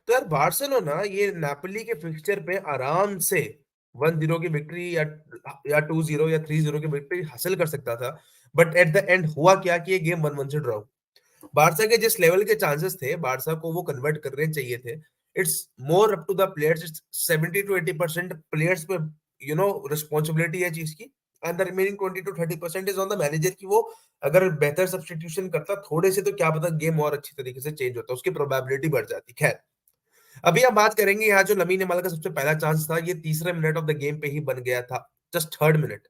तो यार बार्सिलोना ये नापोली के फिक्सचर पे आराम से 1-0 की विक्ट्री या 2-0 या 3-0 की विक्ट्री हासिल कर सकता था। बट एट द एंड हुआ क्या कि ये गेम 1-1 से ड्रॉ। बारसा के जिस लेवल के चांसेस थे, बारसा को वो कन्वर्ट करने चाहिए थे। It's more up to the players, it's 70 to 80% players पे रिस्पांसिबिलिटी है चीज की। And the remaining 20 to 30% is on the manager की वो अगर बेहतर सब्स्टिट्यूशन करता थोड़े से तो क्या पता गेम और अच्छी तरीके से चेंज होता, उसकी प्रोबेबिलिटी बढ़ जाती। खैर, अभी हम बात करेंगे यहाँ जो लमीन यमाल का सबसे पहला चांस था, ये तीसरे मिनट ऑफ द गेम पे ही बन गया था, जस्ट थर्ड मिनट।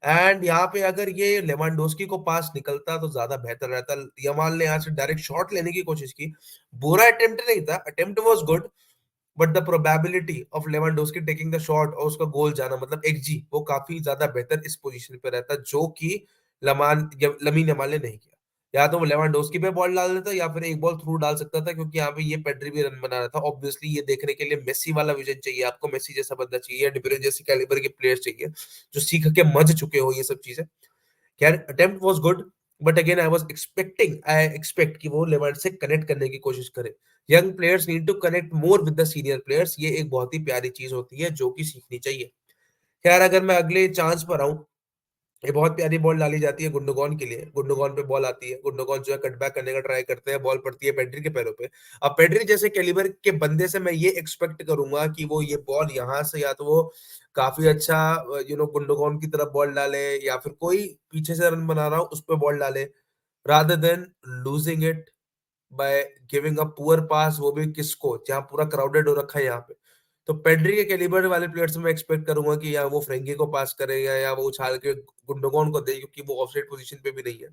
एंड यहाँ पे अगर ये लेवांडोस्की को पास निकलता तो ज्यादा बेहतर रहता। यमाल ने यहाँ से डायरेक्ट शॉट लेने की कोशिश की, बुरा अटेम्प्ट नहीं था, attempt was good, but the probability of Lewandowski taking the shot और उसका गोल जाना मतलब एक्सजी वो काफी ज्यादा बेहतर इस पोजीशन पे रहता, जो कि लमीन यमाल ने नहीं किया। या तो वो लेवांडोस्की पे बॉल डाल देता या फिर एक बॉल थ्रू डाल सकता था, क्योंकि यहाँ पे ये पेड्री भी रन बना रहा था। ऑब्वियसली ये देखने के लिए मेसी वाला विजन चाहिए आपको, मेसी जैसा बंदा चाहिए, डिब्रे जैसी कैलिबर के प्लेयर्स चाहिए जो सीख के मज चुके हो ये सब चीजें। खैर, attempt was good, but again I expect कि वो लेवांड से कनेक्ट करने की कोशिश करे। Young players need to connect more with the senior players, ये एक बहुत ही प्यारी चीज होती है जो कि सीखनी चाहिए। खैर, अगर मैं अगले चांस पर आऊं, ये बहुत प्यारी बॉल डाली जाती है गुंडोगॉन के लिए। गुंडोगॉन पे बॉल आती है, गुंडोगॉन जो है कटबैक करने का ट्राई करते हैं, बॉल पड़ती है पेड्री के पैरों पे। अब पेड्री जैसे कैलिबर के बंदे से मैं ये एक्सपेक्ट करूंगा कि वो ये बॉल यहाँ से या तो वो काफी अच्छा गुंडोगॉन की तरफ बॉल डाले, या फिर कोई पीछे से रन बना रहा हो उस पर बॉल डाले, rather than losing it by giving a poor pass, वो भी किसको, जहां पूरा क्राउडेड हो रखा है यहाँ पे। तो पेड्री के कैलिबर वाले प्लेयर से मैं एक्सपेक्ट करूंगा कि या वो फ्रेंकी को पास करेगा या वो उछाल के गुंडोगॉन को दे, क्योंकि वो ऑफसाइड पोजीशन पे भी नहीं है।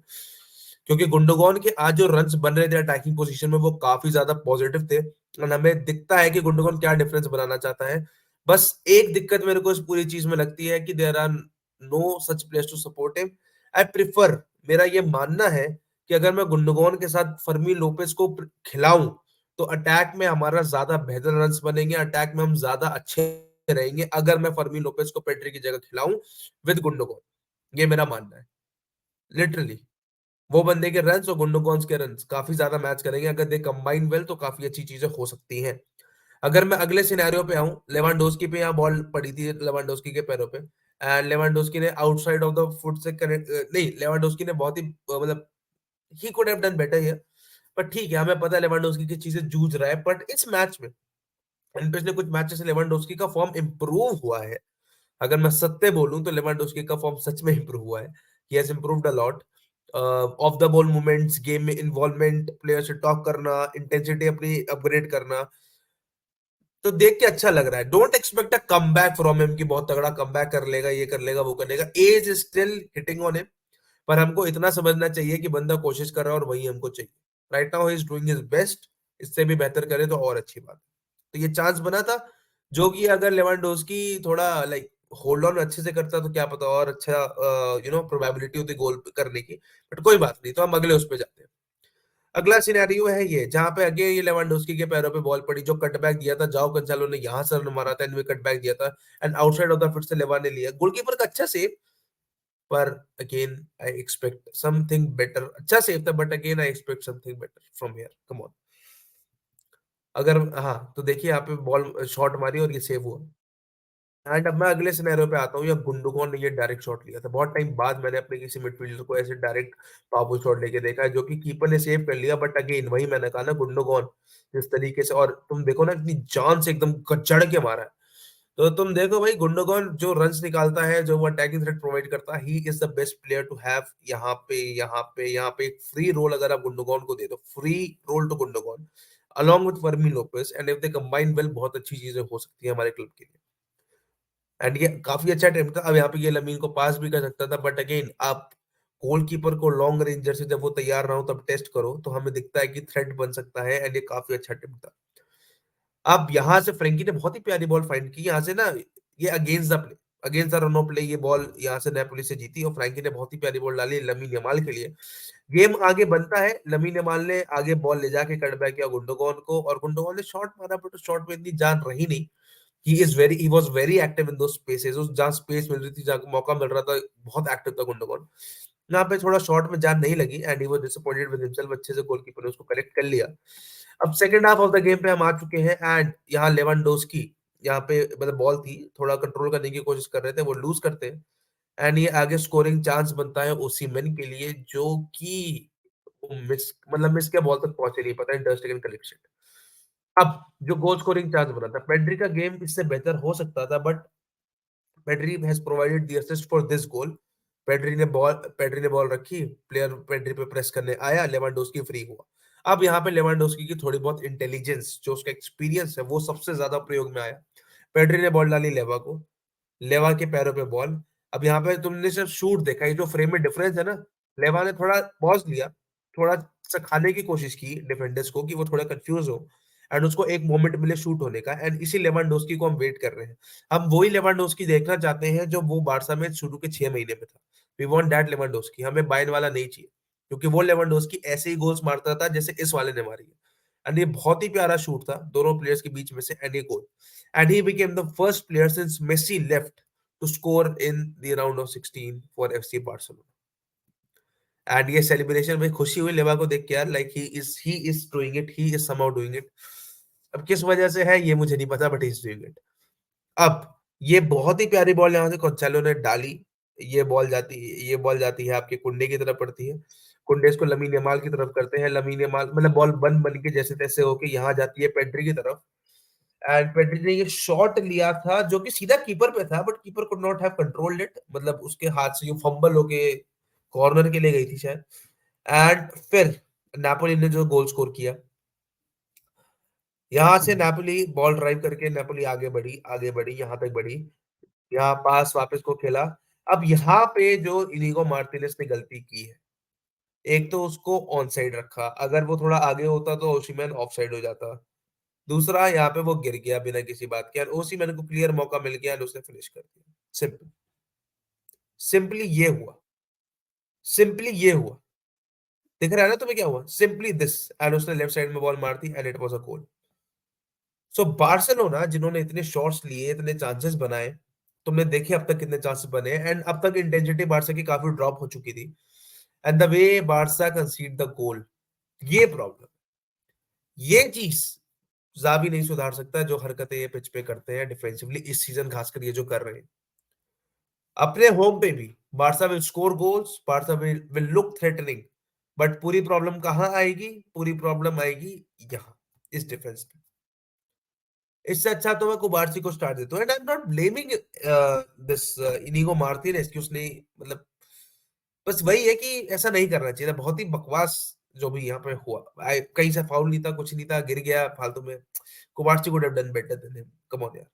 क्योंकि गुंडोगॉन के आज जो रन्स बन रहे थे अटैकिंग पोजीशन में वो काफी ज्यादा पॉजिटिव थे, और हमें दिखता है कि गुंडोगॉन क्या डिफरेंस बनाना चाहता है। बस एक दिक्कत मेरे को इस पूरी चीज में लगती है कि there are no such players to support him. I prefer, मेरा ये मानना है कि अगर मैं गुंडोगॉन के साथ फर्मी लोपेस को खिलाऊं तो अटैक में हमारा ज्यादा बेहतर रन्स बनेंगे, अटैक में हम ज्यादा अच्छे रहेंगे अगर मैं फर्मी लोपेस को पेड्री की जगह खिलाऊं विद गुंडोगॉन। ये मेरा मानना है, लिटरली। वो बंदे के रन्स और गुंडोगॉन के रन्स काफी ज्यादा मैच करेंगे, अगर दे कंबाइन वेल तो काफी अच्छी चीजें हो सकती हैं। अगर मैं अगले सिनेरियो पे आऊं, लेवांडोस्की पे यहाँ बॉल पड़ी थी लेवांडोस्की के पैरों पे, एंड लेवांडोस्की ने आउटसाइड ऑफ द फुट से कनेक्ट नहीं, लेवांडोस्की ने बहुत ही मतलब he could have done better here. पर ठीक है, हमें पता है लेवांडोस्की की चीजें जूझ रहा है, बट इस मैच में पिछले कुछ मैचेस से लेवांडोस्की का फॉर्म इंप्रूव हुआ है। अगर मैं सत्य बोलूं तो लेवांडोस्की का फॉर्म सच में इंप्रूव हुआ है। He has improved a lot. Of the ball movements, game में इन्वॉल्वमेंट, प्लेयर से टॉक करना, इंटेंसिटी अपनी अपग्रेड करना, तो देख के अच्छा लग रहा है। Don't expect a comeback from him कि बहुत तगड़ा कमबैक कर लेगा, ये कर लेगा, वो कर लेगा। Age is still hitting on him, पर हमको इतना समझना चाहिए कि बंदा कोशिश कर रहा है और वही हमको चाहिए। Right now he is doing his best, इससे भी बेहतर करे तो और अच्छी बात। तो ये चांस बना था, जो कि अगर लेवांडोस्की थोड़ा लाइक होल्ड ऑन अच्छे से करता तो क्या पता और अच्छा प्रोबेबिलिटी होती गोल करने की। बट कोई बात नहीं, तो हम अगले उस पे जाते हैं। अगला सिनेरियो है ये, जहां पे अगे ये लेवांडोस्की के पैरों पे बॉल पड़ी, जो कटबैक दिया था जाओ कंसालो ने, यहां से रन मारा था, इनमें कटबैक दिया था, and outside of the fit से लेवा ने लिया। गोलकीपर का अच्छा सेव, पर again I expect something better. अच्छा सेव था, but again I expect something better from here, come on. अगर हाँ, तो देखिए यहाँ पे बॉल शॉट मारी और ये सेव हुआ। एंड अब मैं अगले सिनेरियो पे आता हूँ, या गुंडोगॉन ने ये डायरेक्ट शॉट लिया था। बहुत टाइम बाद मैंने अपने किसी मिडफील्डर को ऐसे डायरेक्ट पावो शॉट लेके देखा है, जो कि कीपर ने सेव कर लिया। बट अगेन वही मैंने कहा ना, गुंडोगॉन जिस तरीके से, और तुम देखो ना इतनी जान से एकदम कचड़ के मारा है। तो तुम देखो भाई, गुंडोगॉन जो रन्स निकालता है, जो वो अटैकिंग थ्रेट प्रोवाइड करता है, he is the best player to have. यहाँ पे एक फ्री रोल अगर आप गुंडोगॉन को दे दो, free role to Gundogan along with Fermin Lopez, and if they combine well बहुत अच्छी चीजें हो सकती है हमारे क्लब के लिए। एंड ये काफी अच्छा अटेम्प्ट था। अब यहाँ पे ये लमीन को पास भी कर सकता था, बट अगेन आप गोलकीपर को लॉन्ग रेंजर से जब वो तैयार ना हो तब टेस्ट करो, तो हमें दिखता है कि थ्रेट बन सकता है, एंड ये काफी अच्छा अटेम्प्ट था। अब यहाँ से फ्रेंकी ने बहुत ही प्यारी बॉल फाइंड की, यहाँ से ना, ये against the run of play ये बॉल यहाँ से नेपोली से जीती, और फ्रैंकी ने बहुत ही प्यारी बॉल डाली लमीन यमाल के लिए। गेम आगे बनता है, लमीन यमाल ने आगे बॉल ले जाके कटबैक किया गुंडोगॉन को, और गुंडोगॉन ने शॉट मारा, बट उस शॉट में इतनी जान रही नहीं। He was very active in those spaces, उस जहां स्पेस मिल रही थी, जहां मौका मिल रहा था, बहुत एक्टिव था गुंडोगॉन। यहाँ पे थोड़ा शॉट में जान नहीं लगी, and he was disappointed with himself. अच्छे से गोलकीपर ने उसको कलेक्ट कर लिया। अब second half of the game पे हम आ चुके हैं एंड यहाँ लेवेंडोस्की यहाँ पे मतलब बॉल थी, थोड़ा कंट्रोल करने की कोशिश कर रहे थे, वो लूज करते हैं एंड ये आगे स्कोरिंग चांस बनता है ओसिमेन के लिए, जो कि मिस मतलब मिस के बॉल तक पहुंचे नहीं, पता नहीं डस्ट कलेक्शन। अब जो गोल स्कोरिंग चांस बना था, पेड्री का गेम इससे बेहतर हो सकता था, but Pedri has provided the assist for this goal. Pedri ने बॉल रखी, प्लेयर पेड्री पे प्रेस करने आया, लेवेंडोस्की फ्री हुआ। अब यहाँ पे लेवेंडोस्की की थोड़ी बहुत इंटेलिजेंस, जो उसका एक्सपीरियंस है, वो सबसे ज्यादा प्रयोग में आया। पेड्री ने बॉल डाली लेवा को, लेवा के पैरों पे बॉल। अब यहाँ पे तुमने सिर्फ शूट देखा, ये जो फ्रेम में डिफरेंस है ना, लेवा ने थोड़ा पॉज लिया, थोड़ा सिखाने की कोशिश की डिफेंडर्स को कि वो थोड़ा कंफ्यूज हो एंड उसको एक मोमेंट मिले शूट होने का, एंड इसी लेवेंडोस्की को हम वेट कर रहे हैं। हम वही लेवेंडोस्की देखना चाहते हैं जो वो बारसा में शुरू के 6 महीने में था। वी वांट दैट लेवेंडोस्की, हमें बायन वाला नहीं चाहिए, क्योंकि वो लेवेंडोस्की ऐसे ही गोल्स मारता था जैसे इस वाले ने मारी है। एंड ये बहुत ही प्यारा शूट था दोनों प्लेयर्स के बीच में से, एंड ये goal, and he became the first player since Messi left to score in the round of 16 for FC Barcelona. And ये सेलिब्रेशन में खुशी हुई लेवा को देख के यार, like he is doing it, he is somehow doing it. अब किस वजह से है ये मुझे नहीं पता, but he is doing it. अब ये बहुत ही प्यारी बॉल यहाँ से कोंसेलो ने डाली, ये बॉल जाती है आपके कुंडे की तरफ पड़ती है, कुंडे इसको लमीन यमाल की तरफ करते हैं, लमीन यमाल मतलब बॉल बन बन के जैसे तैसे होके यहाँ जाती है पेड्री की तरफ, एंड पेड्री ने ये शॉट लिया था जो कि सीधा कीपर पे था, but keeper could not have controlled it, मतलब उसके हाथ से यूं फंबल होके कॉर्नर के लिए गई थी शायद। एंड फिर नापोली ने जो गोल स्कोर किया, यहाँ से नापोली बॉल ड्राइव करके नापोली आगे बढ़ी यहाँ तक बढ़ी, यहाँ पास वापस को खेला। अब यहाँ पे जो इनिगो मार्टिनेज ने गलती की है, एक तो उसको ऑन साइड रखा, अगर वो थोड़ा आगे होता तो ओसिमैन ऑफ साइड हो जाता। दूसरा यहाँ पे वो गिर गया बिना किसी बात के, और ओसिमैन को क्लियर मौका मिल गया और उसने फिनिश कर दिया। सिंपल, सिंपली ये हुआ, सिंपली ये हुआ। दिख रहा है ना तुम्हें क्या हुआ? सिंपली दिस, एंड उसने लेफ्ट साइड में बॉल मार दी and it was a goal. So Barcelona जिन्होंने इतने शॉट्स लिए, इतने चांसेस बनाए, तुमने देखे अब तक कितने चांसेस बने, एंड अब तक इंटेंसिटी बारसा की काफी ड्रॉप हो चुकी थी, and the way Barça कंसीड the goal, ये प्रॉब्लम, ये चीज जावी नहीं सुधार सकता, जो हरकतें ये पिच पे करते हैं डिफेंसिवली इस सीजन, खासकर ये जो कर रहे हैं अपने होम पे भी। Barca will score goals, Barca will look threatening, but पूरी प्रॉब्लम कहाँ आएगी? पूरी प्रॉब्लम आएगी यहाँ, इस डिफेंस पे। इससे अच्छा तो मैं कुबार्सी को स्टार्ट देता हूँ, and I am not blaming this Inigo Martinez कि उसने मतलब, बस वही है कि ऐसा नहीं करना चाहिए था, बहुत ही बकवास जो भी यहाँ पे हुआ। कहीं से फाउल नहीं था, कुछ नहीं था, गिर गया फालतू में। कुबार्सी could have done better than him, come on यार।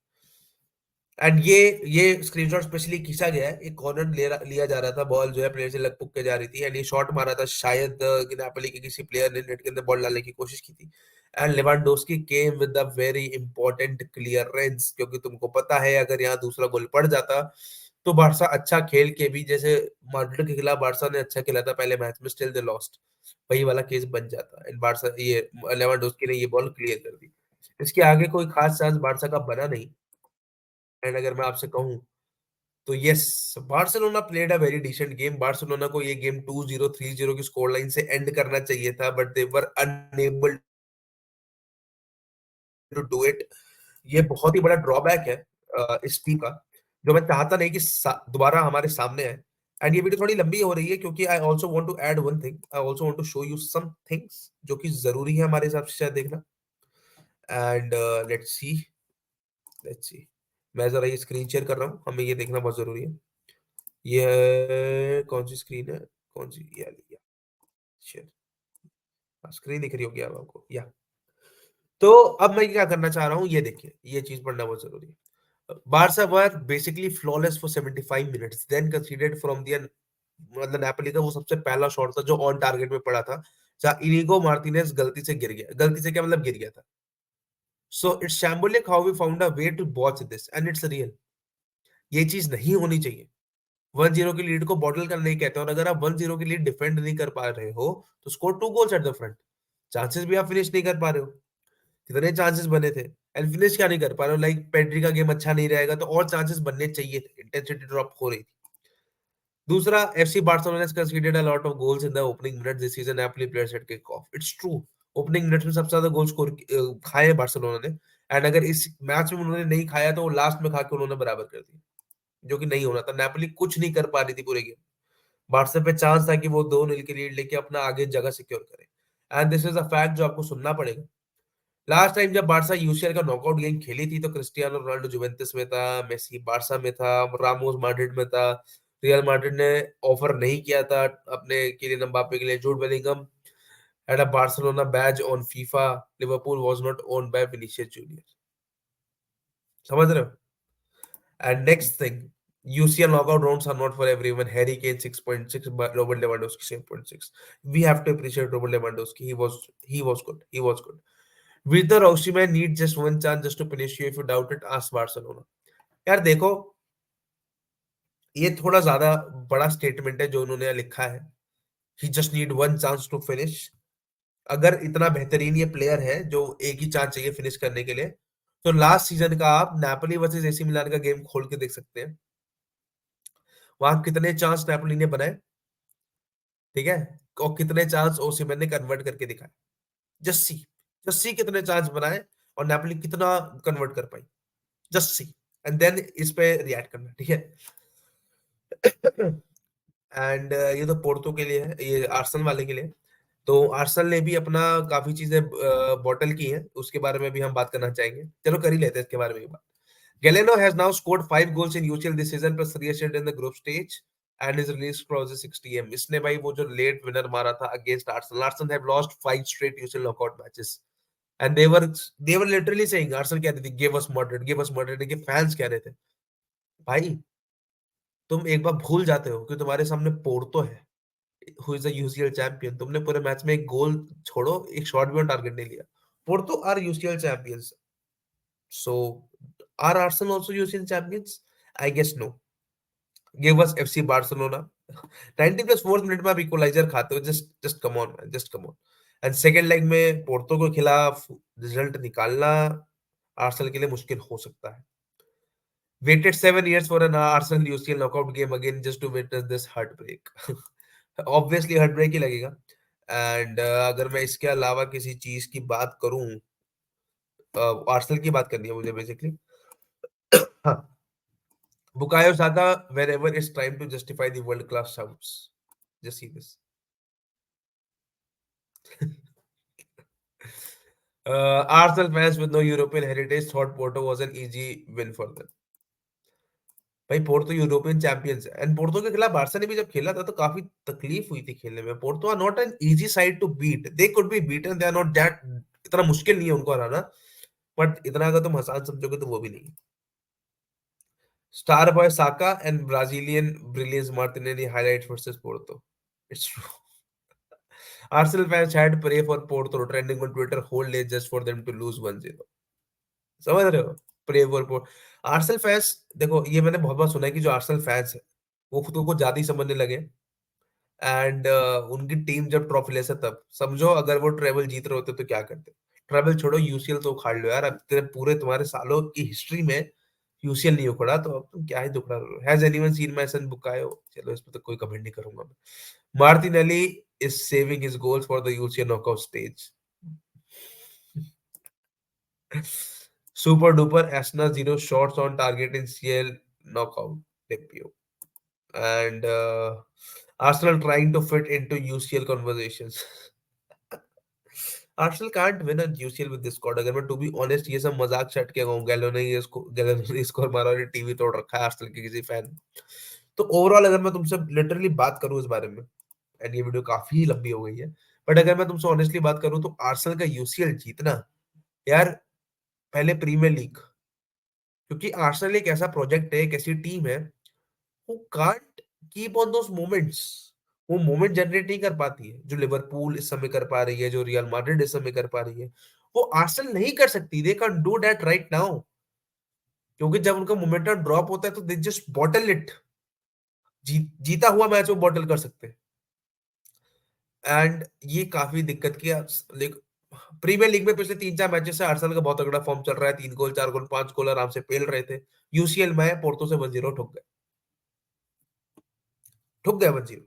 एंड ये स्क्रीनशॉट स्पेशली खींचा गया है, एक कॉर्नर लिया जा रहा था, बॉल जो है प्लेयर से लग पुक के जा रही थी, एंड ये शॉट मारा था शायद कि नापोली के किसी प्लेयर ने नेट के अंदर बॉल डालने की कोशिश की थी, and Lewandowski came with a very important clearance, क्योंकि तुमको पता है अगर यहाँ दूसरा गोल पड़ जाता तो बारसा अच्छा खेल के भी, जैसे माड्रिड के खिलाफ बारसा ने अच्छा खेला था पहले मैच में, स्टिल दे लॉस्ट, वही वाला केस बन जाता, एंड बारसा ये लेवांडोस्की ने ये बॉल क्लियर कर दी। इसके आगे कोई खास चांस बारसा का बना नहीं। एंड अगर मैं आपसे कहूं तो yes, Barcelona played a very decent game, Barcelona को ये गेम 2-0 3-0 की स्कोर लाइन से एंड करना चाहिए था, but they were unable to do it. ये बहुत ही बड़ा ड्रॉबैक है इस टीम का, जो मैं चाहता नहीं कि दोबारा हमारे सामने आए। एंड ये वीडियो थोड़ी लंबी हो रही है क्योंकि I also want to add one thing, I also want to show you some things जो कि जरूरी है हमारे हिसाब से शायद देखना। एंड लेट्स सी, मैं जरा ये स्क्रीन शेयर कर रहा हूँ, हमें ये देखना बहुत जरूरी है। ये कौन सी स्क्रीन है? कौन सी? या शेयर, स्क्रीन दिख रही होगी अब आपको या? तो अब मैं क्या करना चाह रहा हूँ, ये देखिए, ये चीज पढ़ना बहुत जरूरी है। Barca were basically flawless for 75 minutes, then considered from the, मतलब नेपोली का वो सबसे पहला शॉट था जो ऑन टारगेट में पड़ा था, जहां इनिगो मार्टिनेज गलती से गिर गया, गलती से क्या मतलब गिर गया था। So it's shambolic how we found a way to watch this, and it's real. ये चीज नहीं होनी चाहिए। 1-0 की लीड को बॉटल करना नहीं कहते, और अगर आप 1-0 की लीड डिफेंड नहीं कर पा रहे हो तो score 2 goals at the front, chances भी आप फिनिश नहीं कर पा रहे हो। कितने चांसेस बने थे, एंड फिनिश क्या नहीं कर पा रहे हो, लाइक पेड्री का गेम अच्छा नहीं रहेगा तो और चांसेस बनने चाहिए थे, इंटेंसिटी ड्रॉप हो रही थी। दूसरा, FC Barcelona has conceded a lot of goals in the opening minutes this season. Napoli players had kick off. It's true. Opening minutes में सबसे ज्यादा गोल स्कोर खाए हैं बार्सिलोना ने। एंड अगर इस मैच में उन्होंने नहीं खाया तो वो लास्ट में खा के उन्होंने बराबर कर दिया, जो कि नहीं होना था। नेपोली कुछ नहीं कर पा रही थी पूरे गेम। बार्सा पे चांस था कि वो 2-0 की लीड लेके अपना आगे जगह सिक्योर करे। And this is a fact जो आपको सुनना पड़ेगा। लास्ट टाइम जब बार्सा यूसीएल का नॉकआउट गेम खेली थी तो क्रिस्टियानो रोनाल्डो जुवेंटस में था, मेसी बार्सा में था, रामोस मैड्रिड में था। रियल मैड्रिड ने ऑफर नहीं किया था अपने किलियन एम्बाप्पे के लिए। Jude Bellingham had a Barcelona badge on FIFA. Liverpool was not owned by Vinicius Junior. समझ रहे हो? And next thing, UCL knockout rounds are not for everyone. Harry Kane 6.6, but Robert Lewandowski 7.6. We have to appreciate Robert Lewandowski. He was good. He was good. Victor Osimhen need just one chance just to finish you. If you doubt it, ask Barcelona. यार देखो, ये थोड़ा ज्यादा बड़ा statement है जो उन्होंने लिखा है। He just need one chance to finish. अगर इतना बेहतरीन ये प्लेयर है जो एक ही चांस चाहिए फिनिश करने के लिए, तो लास्ट सीजन का आप नेपोली वर्सेस एसी मिलान का गेम खोल के देख सकते हैं। वहां कितने चांस नेपोली ने बनाए, ठीक है, और कितने चांस ओसिमेन ने कन्वर्ट करके दिखाए। जस्सी जस्सी कितने चांस बनाए और नेपोली कितना कन्वर्ट कर पाई। जस्सी। एंड देन इस पे रिएक्ट करना, ठीक है। एंड ये तो पोर्तो के लिए है, ये आर्सेनल वाले के लिए। तो आर्सेनल ने भी अपना काफी चीजें बॉटल की हैं, उसके बारे में भी हम बात करना चाहेंगे। चलो कर ही लेते हैं इसके बारे में भी बात। Galeno has now scored 5 goals in UCL this season plus 3 assists in the group stage and his release clause is 60M. इसने भाई वो जो लेट विनर मारा था against Arsenal. Arsenal have lost 5 straight UCL knockout matches and they were literally saying, Arsenal कह रही थी give us Madrid के फैंस कह रहे थे। भाई तुम एक बार भूल जाते हो कि तुम्हारे सामने पोर्तो है, who is the UCL champion. तुमने पूरे मैच में एक गोल छोड़ो, एक शॉट भी ऑन टारगेट नहीं लिया। Porto are UCL champions. So are Arsenal also UCL champions? I guess no. Give us FC Barcelona. 90 plus 4th minute में आप इक्वलाइजर खाते हो। Just just come on man, just come on. And second leg में Porto के खिलाफ result निकालना Arsenal के लिए मुश्किल हो सकता है। Waited 7 years for an Arsenal UCL knockout game again just to witness this heartbreak. Obviously heartbreak ही लगेगा। एंड अगर मैं इसके अलावा किसी चीज की बात करूं, आर्सेनल की बात करनी है मुझे बेसिकली। हाँ, Bukayo Saka wherever is trying to justify the world class shouts. Just see this. Arsenal fans with no European heritage thought Porto was an easy win for them. भाई पोर्तो यूरोपियन चैंपियंस है and Porto के खिलाफ Barca ने भी जब खेला था तो काफी तकलीफ हुई थी खेलने में। Porto are not an easy side to beat, they could be beaten, they are not that, इतना मुश्किल नहीं है उनको हराना, बट इतना अगर तुम आसान समझोगे तो वो भी नहीं। Star boy Saka and Brazilian brilliance Martinelli highlights versus Porto. It's true. Arsenal fans had pray for Porto trending on Twitter whole day just for them to lose 1-0। समझ रहे हो? Pray for Porto. Arsenal fans, देखो ये मैंने बहुत बार सुना है कि जो आर्सेनल फैंस है वो खुद को ज्यादा ही समझने लगे। एंड उनकी टीम जब ट्रॉफी ले से तब समझो अगर वो ट्रेवल जीत रहे होते तो क्या करते। ट्रेवल छोड़ो, यूसीएल तो उखाड़ लो यार। अब तेरे पूरे तुम्हारे सालों की हिस्ट्री में यूसीएल नहीं उखड़ा तो अब तुम क्या ही दुखड़ा रहे हो। Has anyone seen my son Bukayo? चलो इस पे तो कोई कमेंट नहीं करूंगा मैं। Martinelli is saving his goals for the UCL knockout stage. Super duper Esna 0 shots on target in CL knockout debut. And Arsenal trying to fit into UCL conversations. Arsenal can't win a UCL with this squad. अगर मैं to be honest ये सब मजाक छट के कहूँ, गैलो ने score मारा और टीवी तोड़ रखा है आर्सेनल के किसी फैन। तो ओवरऑल अगर मैं तुमसे लिटरली बात करूँ इस बारे में, एंड ये वीडियो काफी लंबी हो गई है, बट अगर मैं तुमसे ऑनेस्टली बात करूँ तो आर्सेनल का यूसीएल जीतना, यार पहले प्रीमियर लीग, क्योंकि आर्सेनल एक ऐसा प्रोजेक्ट है, एक ऐसी टीम है who can't keep on those moments। वो मोमेंट जनरेट नहीं कर पाती है जो लिवरपूल इस समय कर पा रही है, जो रियल मैड्रिड इस समय कर पा रही है। वो आर्सेनल नहीं कर सकती। They can do that right now, क्योंकि जब उनका मोमेंटम ड्रॉप होता है तो दे जस्ट बॉटल इट। जीता हुआ मैच वो बॉटल कर सकते हैं। एंड ये काफी दिक्कत की प्रीमियर लीग में पिछले 3-4 मैचेस से आर्सेनल का बहुत तगड़ा फॉर्म चल रहा है। 3 गोल 4 गोल 5 गोल आराम से पेल रहे थे। यूसीएल में पोर्तो से 1-0 ठुक गए 1-0।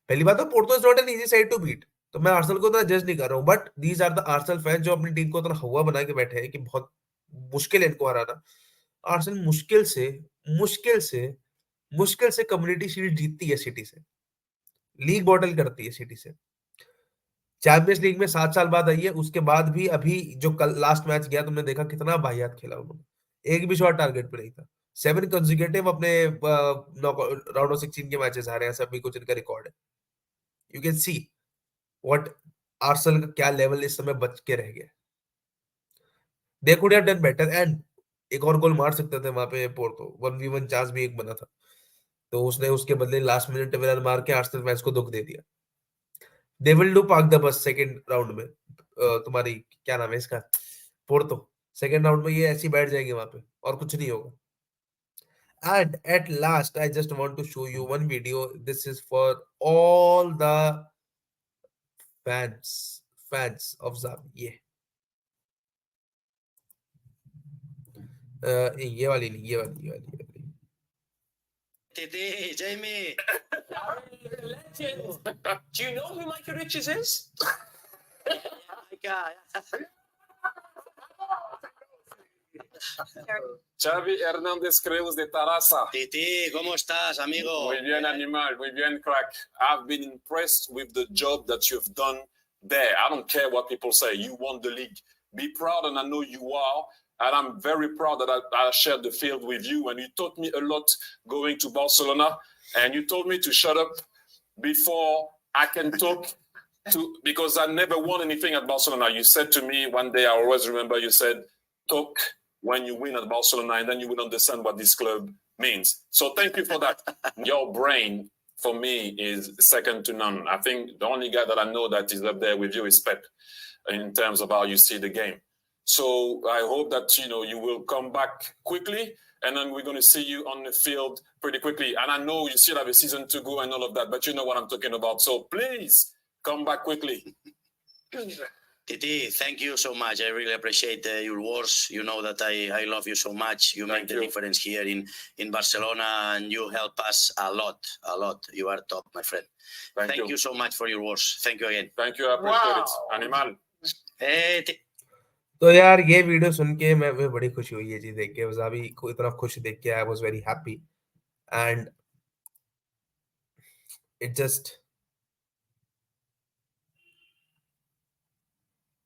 पहली बात तो Porto is not an easy side to beat. तो मैं आर्सेनल को इतना जज नहीं कर रहा हूँ, but these are the Arsenal fan जो अपनी टीम को इतना हवा बना के बैठे हैं कि बहुत मुश्किल है इनको हराना। आर्सेनल मुश्किल से मुश्किल से कम्युनिटी शील्ड जीतती है सिटी से, लीग बॉटल करती है सिटी से, चैंपियंस लीग में 7 साल बाद आई है, उसके बाद भी अभी जो कल लास्ट मैच गया तुमने देखा कितना वाहियात खेला उन्होंने, एक भी शॉट टारगेट पे नहीं था। 7 कंसेक्यूटिव अपने राउंड ऑफ 16 के मैचेस हारे हैं, सभी कुछ इनका रिकॉर्ड है। You can see what Arsenal का क्या लेवल इस समय बच के रह गया। They could have done better, and एक और गोल मार सकते थे वहां पे पोर्तो, 1v1 चांस भी एक बना था, तो उसने उसके बदले लास्ट मिनट विनर मार के आर्सेनल मैच को दुख दे दिया। They will do park the bus second round में, तुम्हारी क्या नाम है इसका, पोर्तो, सेकंड राउंड में ये ऐसे ही बैठ जाएंगे वहां पे और कुछ नहीं होगा। And at last, I just want to show you one video. This is for all the fans of Zabi. ये वाली नहीं, ये वाली। Titi, Jamie. Legend. Do you know who Michael Richards is? Xavi Hernández Creus de Tarasa. Titi, ¿cómo estás, amigo? Muy bien, animal. Muy bien, crack. I've been impressed with the job that you've done there. I don't care what people say. You won the league. Be proud, and I know you are. And I'm very proud that I shared the field with you. And you taught me a lot going to Barcelona. And you told me to shut up before I can talk. Because I never won anything at Barcelona. You said to me one day, I always remember, you said, talk when you win at Barcelona, and then you will understand what this club means. So thank you for that. Your brain, for me, is second to none. I think the only guy that I know that is up there with you is Pep in terms of how you see the game. So I hope that, you will come back quickly, and then we're going to see you on the field pretty quickly. And I know you still have a season to go and all of that, but you know what I'm talking about. So please come back quickly. Titi, thank you so much. I really appreciate your words. You know that I love you so much. You make the difference here in Barcelona, and you help us a lot. You are top, my friend. Thank you so much for your words. Thank you again. Thank you. I appreciate it. Animal. तो यार ये video सुन के मैं बड़ी खुशी हुई है जी, देख के ज़ाबी को इतना खुश देख के I was very happy, and it just